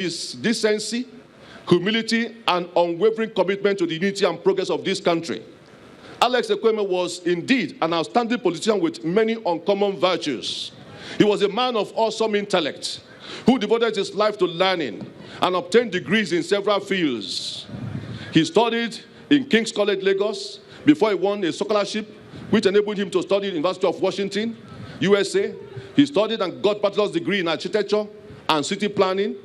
his decency, humility, and unwavering commitment to the unity and progress of this country. Alex Ekwueme was indeed an outstanding politician with many uncommon virtues. He was a man of awesome intellect who devoted his life to learning and obtained degrees in several fields. He studied in King's College, Lagos, before he won a scholarship which enabled him to study at the University of Washington, USA. He studied and got bachelor's degree in architecture and city planning,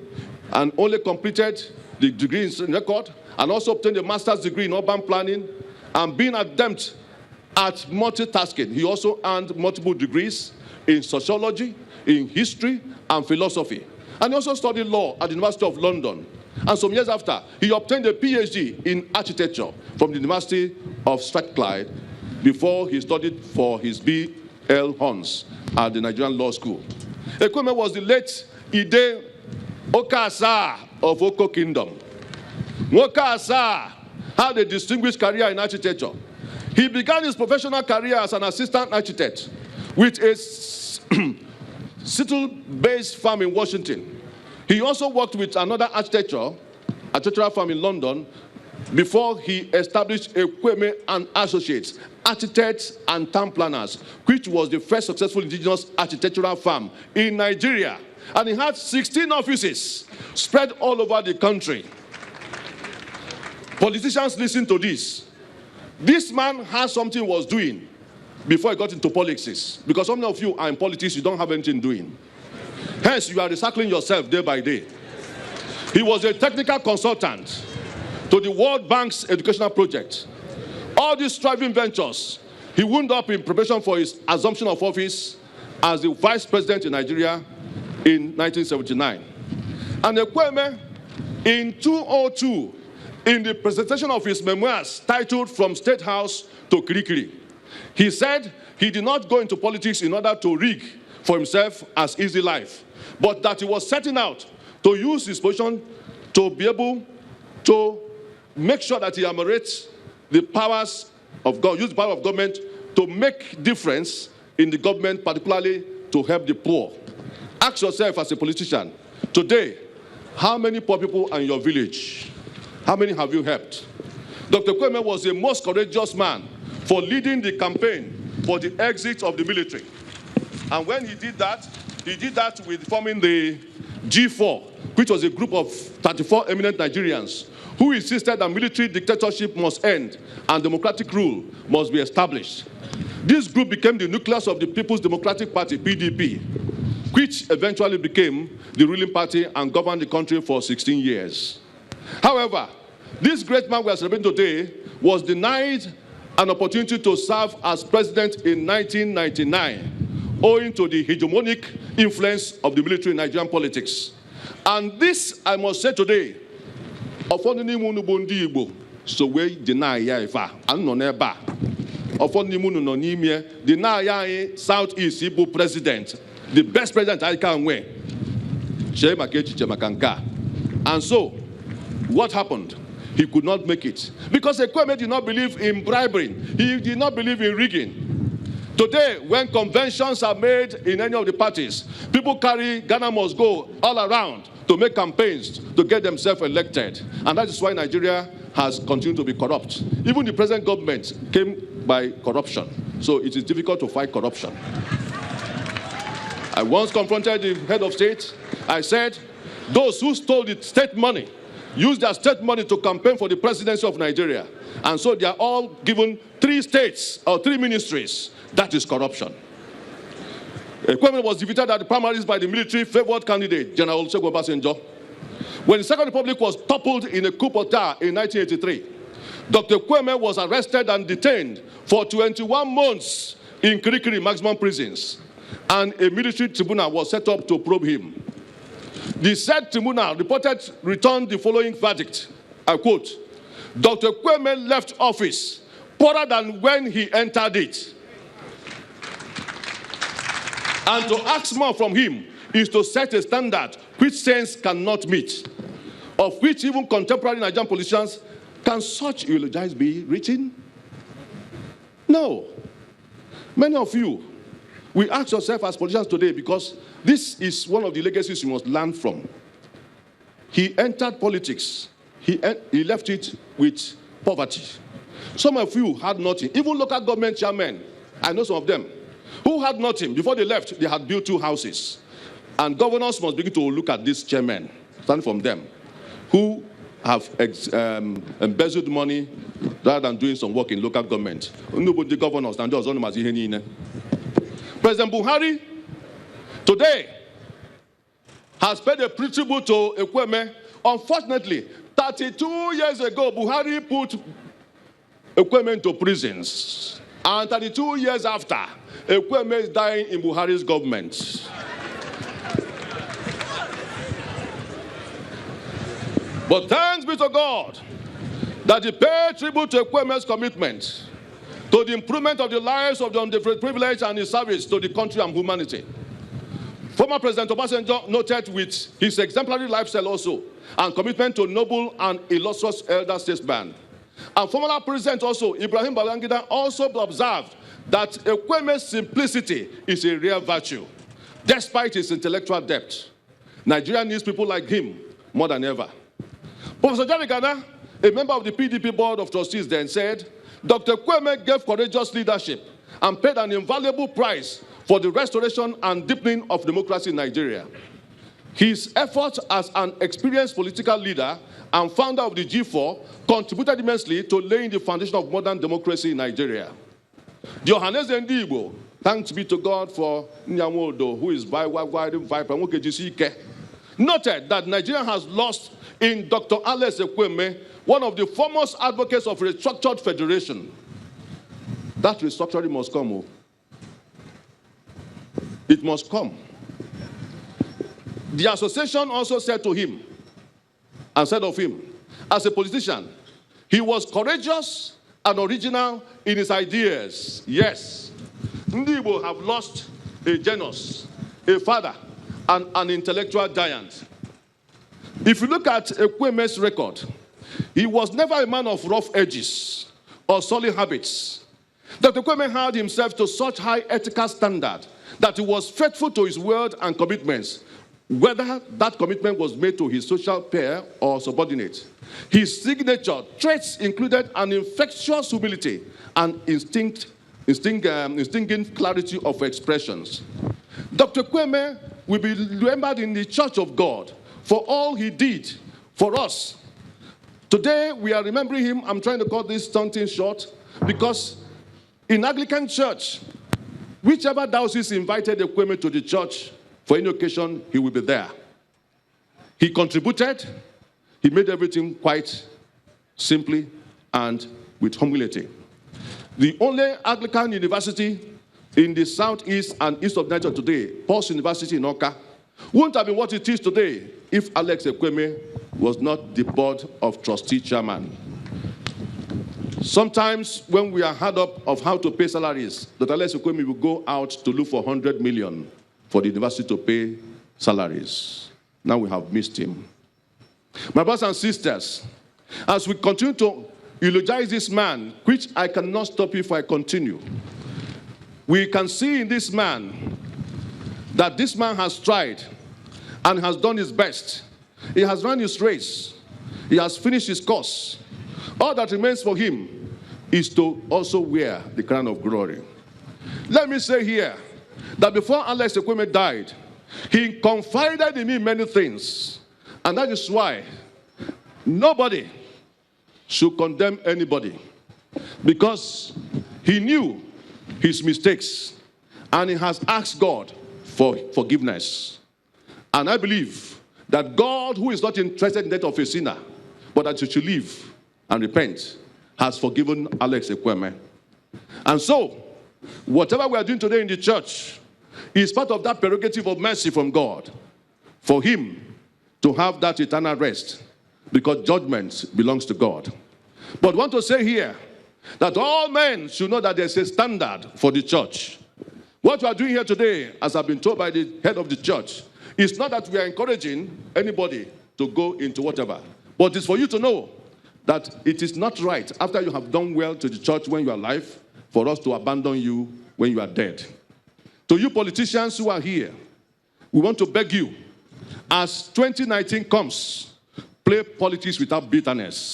and only completed the degree in record, and also obtained a master's degree in urban planning, and being adept at multitasking. He also earned multiple degrees in sociology, in history, and philosophy. And he also studied law at the University of London. And some years after, he obtained a PhD in architecture from the University of Strathclyde before he studied for his B.L. Hons at the Nigerian Law School. Ekwueme was the late Ide Okasa of Oko Kingdom. Okasa had a distinguished career in architecture. He began his professional career as an assistant architect with a Seattle-based firm in Washington. He also worked with another architectural firm in London before he established Ekwueme and Associates, Architects and Town Planners, which was the first successful indigenous architectural firm in Nigeria. And he had 16 offices spread all over the country. Politicians, listen to this. This man had something he was doing before he got into politics. Because some of you are in politics, you don't have anything doing. Hence, you are recycling yourself day by day. He was a technical consultant to the World Bank's educational project. All these striving ventures, he wound up in preparation for his assumption of office as the vice president in Nigeria in 1979. And Ekwueme, in 2002, in the presentation of his memoirs titled From State House to Kirikiri, he said he did not go into politics in order to rig for himself as easy life, but that he was setting out to use his position to be able to make sure that he ameliorates the powers of God, use the power of government to make difference in the government, particularly to help the poor. Ask yourself as a politician, today, how many poor people are in your village? How many have you helped? Dr. Ekwueme was a most courageous man for leading the campaign for the exit of the military. And when he did that with forming the G4, which was a group of 34 eminent Nigerians who insisted that military dictatorship must end and democratic rule must be established. This group became the nucleus of the People's Democratic Party, PDP, which eventually became the ruling party and governed the country for 16 years. However, this great man we are celebrating today was denied an opportunity to serve as president in 1999, owing to the hegemonic influence of the military in Nigerian politics. And this, I must say today, so we deny Ifa, and no neba. Deny Southeast Igbo president, the best president I can wear. And so, what happened? He could not make it. Because Ekwueme did not believe in bribery. He did not believe in rigging. Today, when conventions are made in any of the parties, people carry Ghana must go all around to make campaigns to get themselves elected. And that is why Nigeria has continued to be corrupt. Even the present government came by corruption. So it is difficult to fight corruption. I once confronted the head of state. I said, those who stole the state money used their state money to campaign for the presidency of Nigeria. And so they are all given 3 states or 3 ministries. That is corruption. Ekwueme was defeated at the primaries by the military-favored candidate, General Olusegun Obasanjo. When the Second Republic was toppled in a coup d'etat in 1983, Dr. Ekwueme was arrested and detained for 21 months in Kirikiri maximum prisons, and a military tribunal was set up to probe him. The said tribunal returned the following verdict, I quote, Dr. Ekwueme left office poorer than when he entered it. And to ask more from him is to set a standard which sense cannot meet, of which even contemporary Nigerian politicians can such eulogies be written? No. Many of you, we ask yourself as politicians today because this is one of the legacies you must learn from. he entered politics. He left it with poverty. Some of you had nothing. Even local government chairmen, I know some of them, who had nothing. Before they left, they had built 2 houses. And governors must begin to look at these chairmen, stand from them, who have embezzled money rather than doing some work in local government. Nobody governors and just President Buhari today has paid a tribute to Ekwueme. Unfortunately, 32 years ago, Buhari put Ekwueme into prisons. And 32 years after, Ekwueme is dying in Buhari's government. But thanks be to God that he paid tribute to Ekwueme's commitment to the improvement of the lives of the underprivileged and his service to the country and humanity. Former President Obasanjo noted with his exemplary lifestyle also and commitment to noble and illustrious elder statesman. And former President also, Ibrahim Babangida, also observed that Ekwueme's simplicity is a rare virtue, despite his intellectual depth. Nigeria needs people like him more than ever. Professor Jerry Gana, a member of the PDP Board of Trustees, then said, Dr. Ekwueme gave courageous leadership and paid an invaluable price for the restoration and deepening of democracy in Nigeria. His efforts as an experienced political leader and founder of the G4 contributed immensely to laying the foundation of modern democracy in Nigeria. The Ohaneze Ndi Igbo, thanks be to God for Nyamodo, who is vibrant, noted that Nigeria has lost in Dr. Alex Ekwueme, one of the foremost advocates of restructured federation. That restructuring must come. It must come. The association also said to him, and said of him, as a politician, he was courageous and original in his ideas. Yes, Ndi Igbo have lost a genius, a father, and an intellectual giant. If you look at Ekwueme's record, he was never a man of rough edges or solid habits. Dr. Ekwueme held himself to such high ethical standard that he was faithful to his word and commitments, whether that commitment was made to his social peer or subordinate. His signature traits included an infectious humility and instinctive clarity of expressions. Dr. Ekwueme will be remembered in the Church of God for all he did for us. Today, we are remembering him. I'm trying to cut this something short because in Anglican Church, whichever diocese invited Ekwueme to the church for any occasion, he will be there. He contributed. He made everything quite simply and with humility. The only Anglican university in the southeast and east of Nigeria today, Paul's University in Oka, wouldn't have been what it is today if Alex Ekwueme was not the board of trustee chairman. Sometimes when we are hard up of how to pay salaries, Dr. Alex Ekwueme will go out to look for 100 million for the university to pay salaries. Now we have missed him. My brothers and sisters, as we continue to eulogize this man, which I cannot stop if I continue, we can see in this man that this man has tried and has done his best. He has run his race. He has finished his course. All that remains for him is to also wear the crown of glory. Let me say here that before Alex Ekwueme died, he confided in me many things. And that is why nobody should condemn anybody, because he knew his mistakes and he has asked God for forgiveness. And I believe that God, who is not interested in the death of a sinner, but that you should live and repent, has forgiven Alex Ekwueme. And so, whatever we are doing today in the church is part of that prerogative of mercy from God for him to have that eternal rest, because judgment belongs to God. But I want to say here that all men should know that there's a standard for the church. What we are doing here today, as I've been told by the head of the church, is not that we are encouraging anybody to go into whatever, but it's for you to know that it is not right, after you have done well to the church when you are alive, for us to abandon you when you are dead. To you politicians who are here, we want to beg you, as 2019 comes, Play politics without bitterness.